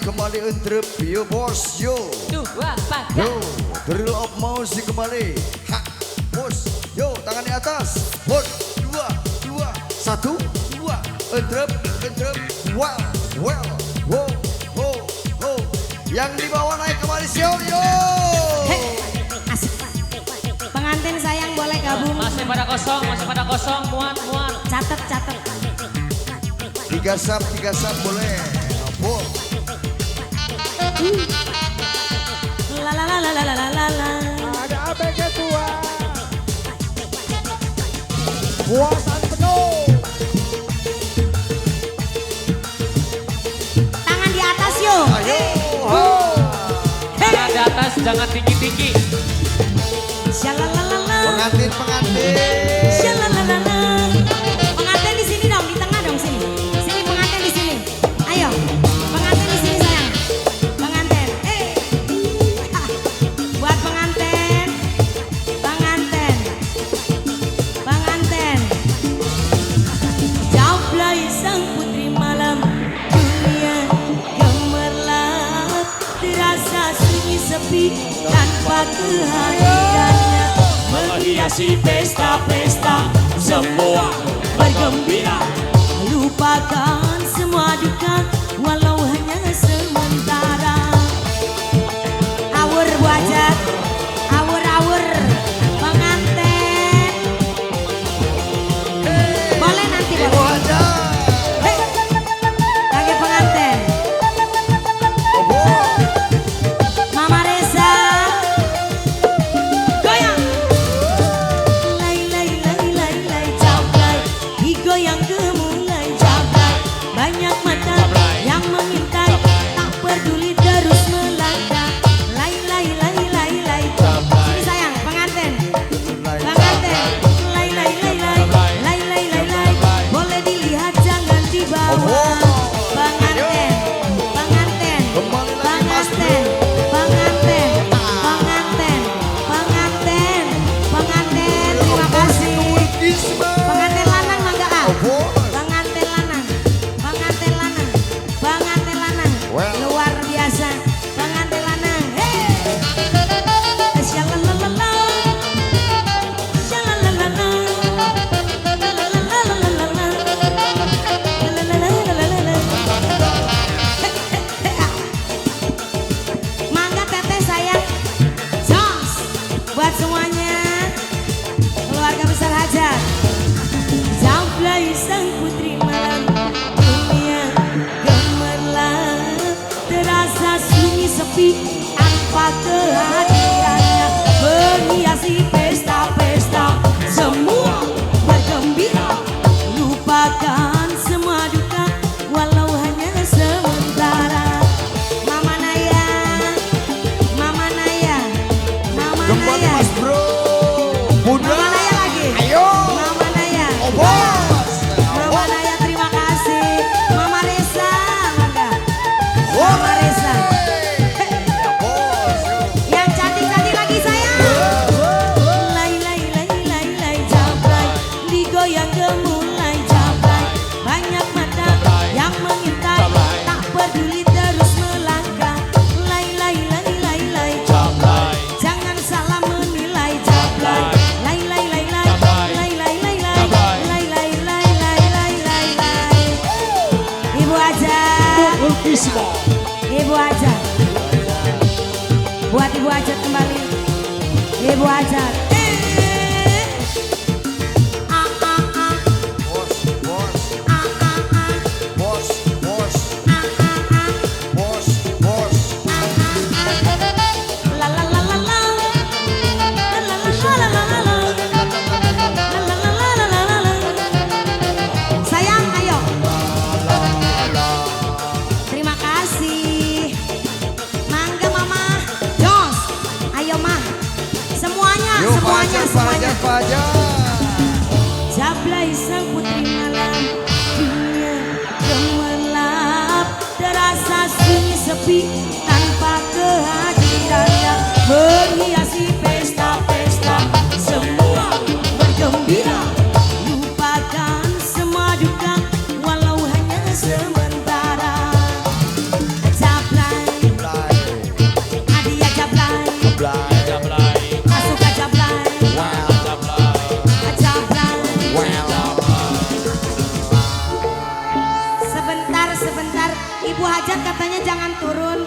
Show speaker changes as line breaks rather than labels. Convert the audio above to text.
kembali entrep yo bos yo.
Dua, empat,
Yo, drill of music kembali. Ha, bos, yo tangan di atas. Hot, dua, dua, satu, dua. Entrep, wow, wow, wow, wow, wow. Yang di bawah naik kembali yo yo.
Asik. Pengantin sayang boleh gabung.
masih pada kosong, muat.
Catet.
Tiga sap boleh. Bos.
La.
Ada ABG tua. Puasan penuh.
Tangan di atas yo.
Ayo.
Tangan di atas, jangan tinggi-tinggi.
Shalalala.
Pengantin.
Shalalala. Pengantin di sini dong, di tengah dong sini. Sini pengantin di sini. Ayo. Pengantin di sini sayang. Pengantin. Buat pengantin. Jauhlai sang putri malam, dunia gemerlap, terasa sunyi sepi tanpa kehadirannya. Menghiasi pesta-pesta, semua bergembira, lupakan semua duka walau hanya sementara. Awur wajah, awur pengantin. Boleh nanti
Ibu
boleh.
aja.
Lagi pengantin.
Oh, bos.
Mama Reza. Goyang. Lay jablay. Digoyang gemulai jablay. Banyak mata yang mengintai, tak peduli terus melangkah. Lay. Sini sayang, pengantin. Lay. Boleh dilihat jangan dibawa. Pengantin.
Kembali lagi Mas Bro.
Pengantin, terima kasih.
Isma.
Pengantin lanang mangga ah.
Oh, bos.
Pengantin lanang.
Well.
Luar biasa. Pengantin lanang. Hey. Shalalala. Mangga teteh sayang. Jos. Buat semuanya. Keluarga besar hajat. Jauhlai sang putri malam, dunia gemerlap, terasa sunyi sepi tanpa kehadirannya. Menghiasi pesta-pesta, semua bergembira, lupakan semua duka walau hanya sementara. Mama Naya.
Kembali Mas Bro. Bunda.
Mama Naya lagi.
Ayo.
Mama Naya.
Oh, bos.
Mama Naya terima kasih. Mama Reza, mangga.
Oh,
Mama Reza.
ya, bos.
Yang cantik-cantik lagi sayang. Lay jablay, digoyang gemulai jablay. Banyak mata yang mengintai, tak peduli terus melangkah. Lay jablay, jangan salah menilai jablay. Lay. Ibu aja. Buat Ibu Ajat kembali. Ibu Ajat.
Bos.
Sayang, ayo. Terima kasih. Mangga Mama. Jos. Ayo Mah. Semuanya.
Fajar.
Jablay sang putri malam, dunia gemerlap, terasa sunyi sepi tanpa kehadirannya. Menghiasi pesta-pesta, semua bergembira, lupakan semua duka walau hanya sementara. Jablay hajat katanya jangan turun.